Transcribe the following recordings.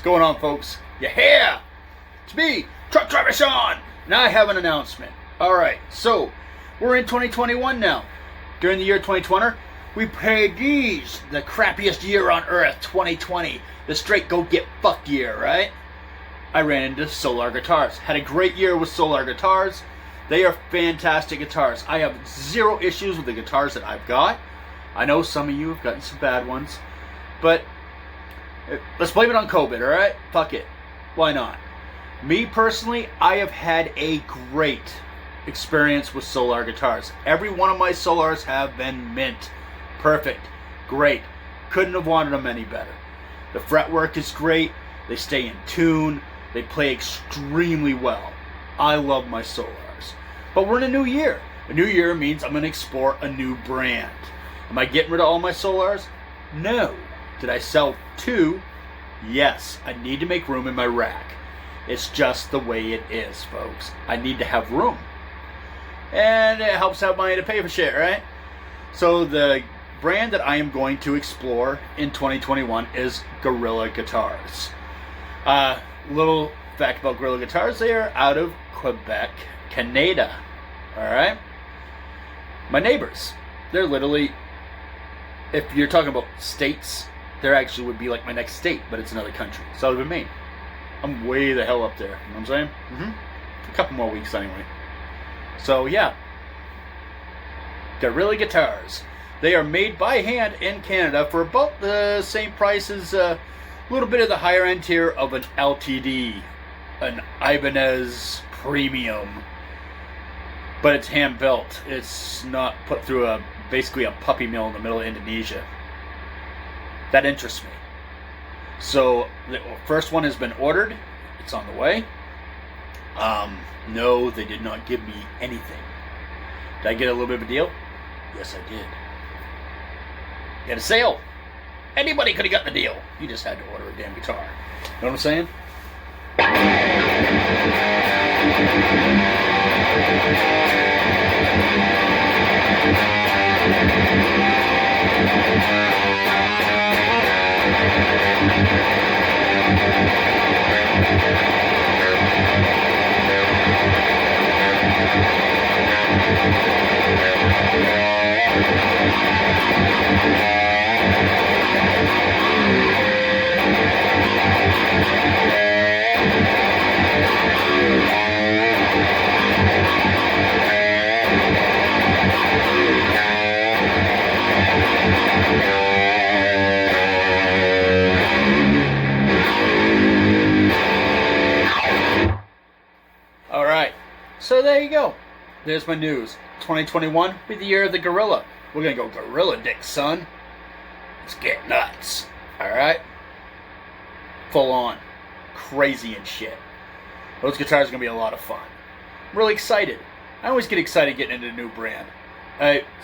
What's going on, folks? Yeah, it's me, Truck Driver Sean, and I have an announcement. Alright, so we're in 2021 now. During the year 2020, we paid these the crappiest year on earth, 2020, the straight go get fucked year, right? I ran into Solar guitars. Had a great year with Solar guitars. They are fantastic guitars. I have zero issues with the guitars that I've got. I know some of you have gotten some bad ones, but let's blame it on COVID, alright? Fuck it. Why not? Me personally, I have had a great experience with Solar guitars. Every one of my Solars have been mint. Perfect. Great. Couldn't have wanted them any better. The fretwork is great. They stay in tune. They play extremely well. I love my Solars. But we're in a new year. A new year means I'm going to explore a new brand. Am I getting rid of all my Solars? No. Did I sell two? Yes. I need to make room in my rack. It's just the way it is, folks. I need to have room. And it helps have money to pay for shit, right? So the brand that I am going to explore in 2021 is Gorilla Guitars. Little fact about Gorilla Guitars, they are out of Quebec, Canada. Alright? My neighbors, they're literally, if you're talking about states, there actually would be like my next state, but it's another country. So that would be me. I'm way the hell up there. You know what I'm saying? A couple more weeks anyway. So yeah. Gorilla Guitars. They are made by hand in Canada for about the same price as a little bit of the higher end tier of an LTD. An Ibanez Premium. But it's hand built. It's not put through basically a puppy mill in the middle of Indonesia. That interests me. So the first one has been ordered. It's on the way. No, they did not give me anything. Did I get a little bit of a deal? Yes, I did. Get a sale. Anybody could have gotten a deal. You just had to order a damn guitar. Know what I'm saying? Alright, so there you go. There's my news. 2021 will be the year of the gorilla. We're gonna go gorilla dick, son. Let's get nuts. Alright? Full on. Crazy and shit. Those guitars are gonna be a lot of fun. I'm really excited. I always get excited getting into a new brand.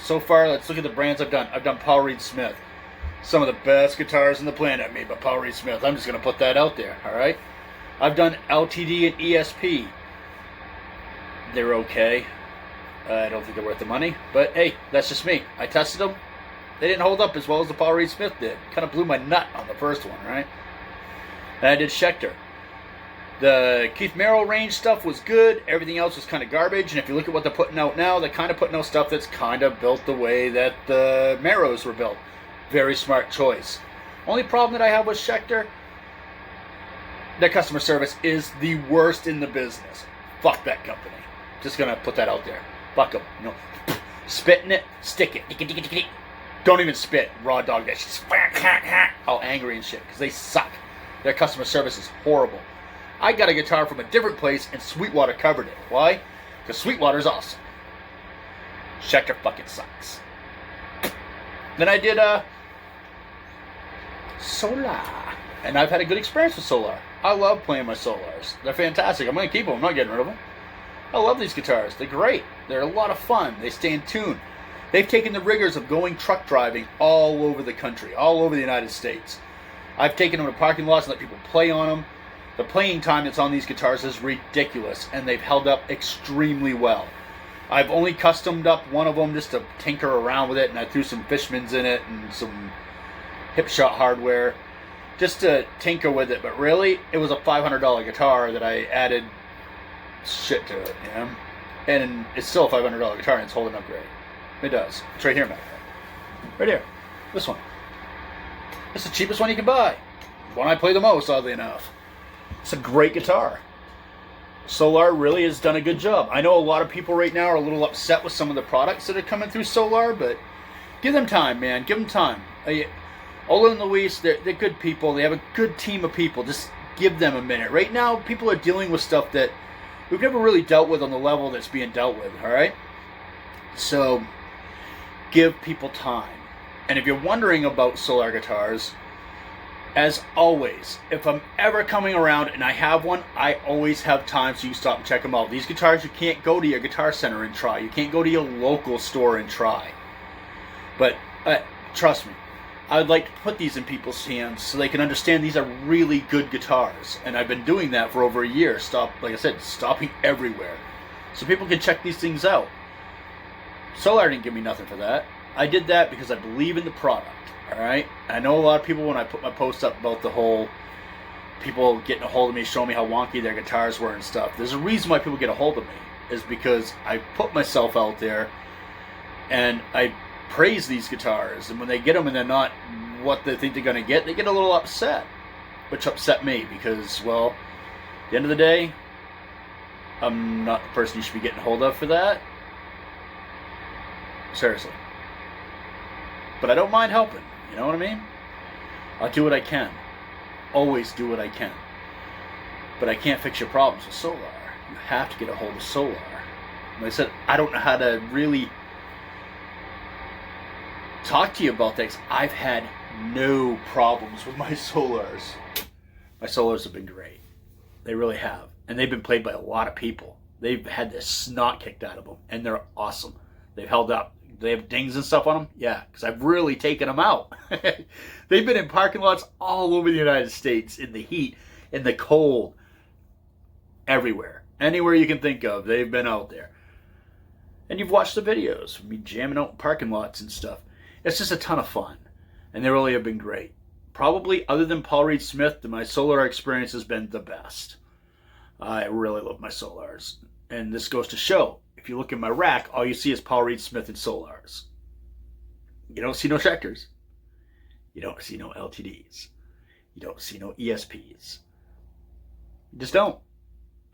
So far, let's look at the brands I've done. I've done Paul Reed Smith. Some of the best guitars on the planet made by Paul Reed Smith. I'm just gonna put that out there, alright? I've done LTD and ESP. They're okay. I don't think they're worth the money. But hey, that's just me. I tested them. They didn't hold up as well as the Paul Reed Smith did. Kind of blew my nut on the first one, right? And I did Schecter. The Keith Merrill range stuff was good. Everything else was kind of garbage. And if you look at what they're putting out now, they're kind of putting out stuff that's kind of built the way that the Merrows were built. Very smart choice. Only problem that I have with Schecter, their customer service is the worst in the business. Fuck that company. Just gonna put that out there. Fuck them. You know, spit in it, stick it. Don't even spit. Raw dog that shit. All angry and shit because they suck. Their customer service is horrible. I got a guitar from a different place and Sweetwater covered it. Why? Because Sweetwater's awesome. Schecter fucking sucks. Then I did Solar. And I've had a good experience with Solar. I love playing my Solars. They're fantastic. I'm going to keep them. I'm not getting rid of them. I love these guitars. They're great. They're a lot of fun. They stay in tune. They've taken the rigors of going truck driving all over the country, all over the United States. I've taken them to parking lots and let people play on them. The playing time that's on these guitars is ridiculous, and they've held up extremely well. I've only customed up one of them just to tinker around with it, and I threw some Fishmans in it and some hip shot hardware just to tinker with it. But really, it was a $500 guitar that I added shit to it, you know? And it's still a $500 guitar, and it's holding up great. It does. It's right here, matter of fact. Right here. This one. It's the cheapest one you can buy. One I play the most, oddly enough. It's a great guitar. Solar really has done a good job. I know a lot of people right now are a little upset with some of the products that are coming through Solar, but give them time, man. Give them time. Ola and Luis, they're good people. They have a good team of people. Just give them a minute. Right now, people are dealing with stuff that we've never really dealt with on the level that's being dealt with, all right? So, give people time. And if you're wondering about Solar guitars, as always, if I'm ever coming around and I have one, I always have time so you can stop and check them out. These guitars you can't go to your guitar center and try. You can't go to your local store and try. But trust me, I would like to put these in people's hands so they can understand these are really good guitars. And I've been doing that for over a year. Like I said, stopping everywhere. So people can check these things out. Solar didn't give me nothing for that. I did that because I believe in the product. Alright? I know a lot of people, when I put my post up about the whole people getting a hold of me, showing me how wonky their guitars were and stuff. There's a reason why people get a hold of me. Is because I put myself out there and I praise these guitars. And when they get them and they're not what they think they're going to get, they get a little upset. Which upset me because, well, at the end of the day, I'm not the person you should be getting a hold of for that. Seriously. But I don't mind helping. You know what I mean? I'll do what I can. Always do what I can. But I can't fix your problems with Solar. You have to get a hold of Solar. Like I said, I don't know how to really talk to you about that, 'cause I've had no problems with my Solars. My Solars have been great. They really have. And they've been played by a lot of people. They've had the snot kicked out of them. And they're awesome. They've held up. They have dings and stuff on them? Yeah, because I've really taken them out. They've been in parking lots all over the United States, in the heat, in the cold, everywhere. Anywhere you can think of, they've been out there. And you've watched the videos of me jamming out in parking lots and stuff. It's just a ton of fun. And they really have been great. Probably, other than Paul Reed Smith, my Solar experience has been the best. I really love my Solars. And this goes to show, if you look in my rack, all you see is Paul Reed Smith and Solars. You don't see no Schecters. You don't see no LTDs. You don't see no ESPs. You just don't.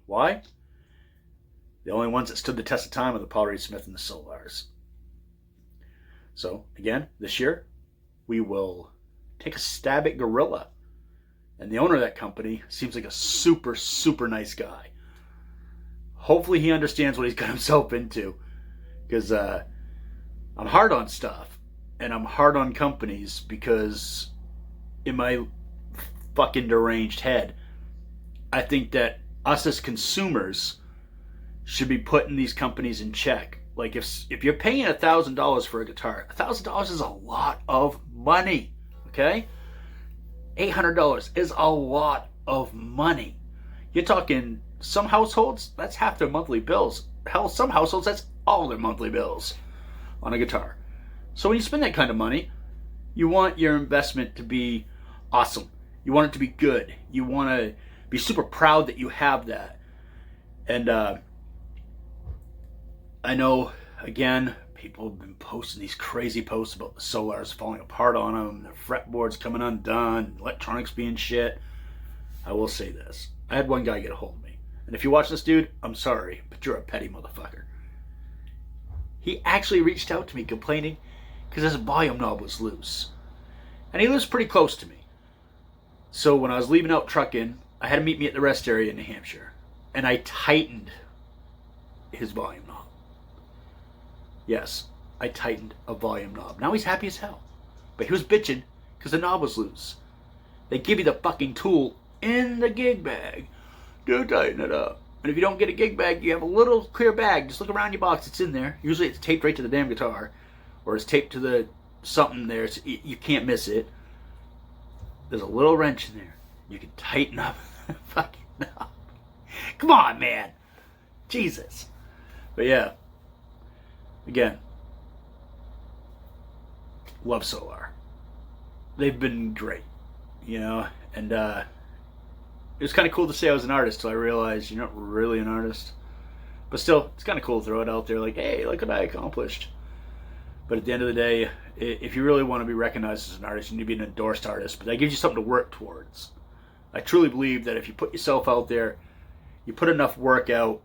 Why? The only ones that stood the test of time are the Paul Reed Smith and the Solars. So, again, this year, we will take a stab at Gorilla. And the owner of that company seems like a super, super nice guy. Hopefully he understands what he's got himself into. Because I'm hard on stuff. And I'm hard on companies because in my fucking deranged head, I think that us as consumers should be putting these companies in check. Like if you're paying $1,000 for a guitar, $1,000 is a lot of money. Okay? $800 is a lot of money. You're talking some households, that's half their monthly bills. Hell, some households, that's all their monthly bills on a guitar. So when you spend that kind of money, you want your investment to be awesome. You want it to be good. You want to Be super proud that you have that. And I know, again, people have been posting these crazy posts about the Solars falling apart on them, their fretboards coming undone, electronics being shit. I will say this. I had one guy get a hold of me. And if you watch this, dude, I'm sorry, but you're a petty motherfucker. He actually reached out to me complaining because his volume knob was loose. And he lives pretty close to me. So when I was leaving out trucking, I had him meet me at the rest area in New Hampshire. And I tightened his volume knob. Yes, I tightened a volume knob. Now he's happy as hell. But he was bitching because the knob was loose. They give you the fucking tool in the gig bag to tighten it up. And if you don't get a gig bag, you have a little clear bag. Just look around your box. It's in there. Usually it's taped right to the damn guitar. Or it's taped to the something there. So you can't miss it. There's a little wrench in there. You can tighten up the fucking knob. Come on, man. Jesus. But yeah. Again. Love Solar. They've been great. You know. And it was kind of cool to say I was an artist till I realized you're not really an artist. But still, it's kind of cool to throw it out there like, hey, look what I accomplished. But at the end of the day, if you really want to be recognized as an artist, you need to be an endorsed artist. But that gives you something to work towards. I truly believe that if you put yourself out there, you put enough work out,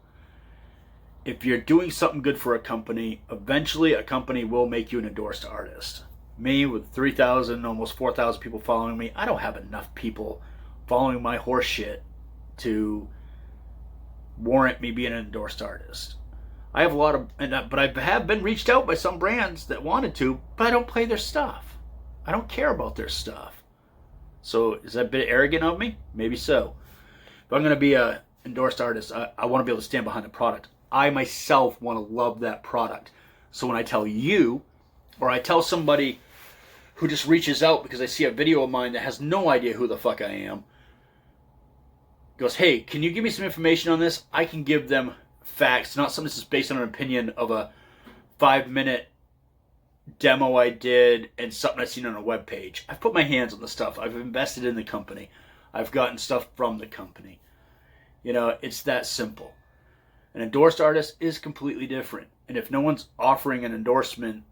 if you're doing something good for a company, eventually a company will make you an endorsed artist. Me, with 3,000, almost 4,000 people following me, I don't have enough people following my horse shit to warrant me being an endorsed artist. I have a lot of, but I have been reached out by some brands that wanted to, but I don't play their stuff. I don't care about their stuff. So is that a bit arrogant of me? Maybe so. If I'm going to be an endorsed artist, I want to be able to stand behind the product. I myself want to love that product. So when I tell you, or I tell somebody who just reaches out because they see a video of mine that has no idea who the fuck I am, goes, hey, can you give me some information on this? I can give them facts, not something that's based on an opinion of a 5-minute demo I did and something I've seen on a web page. I've put my hands on the stuff. I've invested in the company. I've gotten stuff from the company. You know, it's that simple. An endorsed artist is completely different. And if no one's offering an endorsement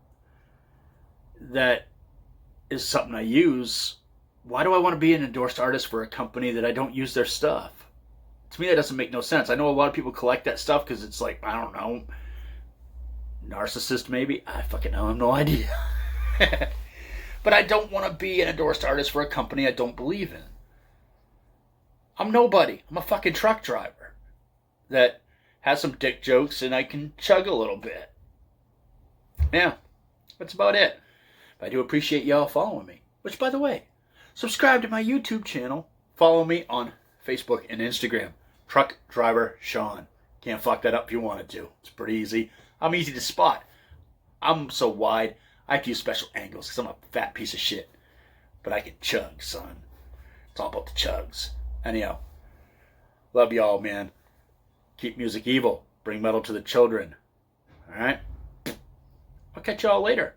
that is something I use, why do I want to be an endorsed artist for a company that I don't use their stuff? To me, that doesn't make no sense. I know a lot of people collect that stuff because it's like, I don't know, narcissist maybe? I fucking know, I have no idea. But I don't want to be an endorsed artist for a company I don't believe in. I'm nobody. I'm a fucking truck driver that has some dick jokes and I can chug a little bit. Yeah, that's about it. But I do appreciate y'all following me. Which, by the way, subscribe to my YouTube channel. Follow me on Facebook and Instagram. Truck Driver Sean. Can't fuck that up if you wanted to. It's pretty easy. I'm easy to spot. I'm so wide, I have to use special angles because I'm a fat piece of shit. But I can chug, son. It's all about the chugs. Anyhow, love y'all, man. Keep music evil. Bring metal to the children. Alright? I'll catch y'all later.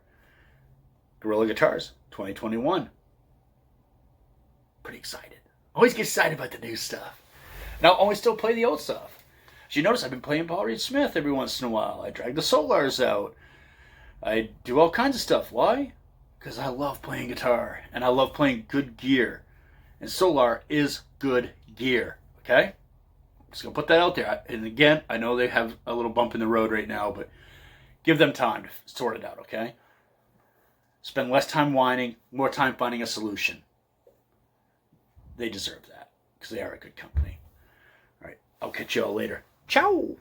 Gorilla Guitars 2021. Pretty excited. Always get excited about the new stuff. And I'll always still play the old stuff. As you notice, I've been playing Paul Reed Smith every once in a while. I drag the Solars out. I do all kinds of stuff. Why? Because I love playing guitar. And I love playing good gear. And Solar is good gear. Okay? I'm just going to put that out there. And again, I know they have a little bump in the road right now, but give them time to sort it out, okay? Spend less time whining, more time finding a solution. They deserve that because they are a good company. All right, I'll catch you all later. Ciao!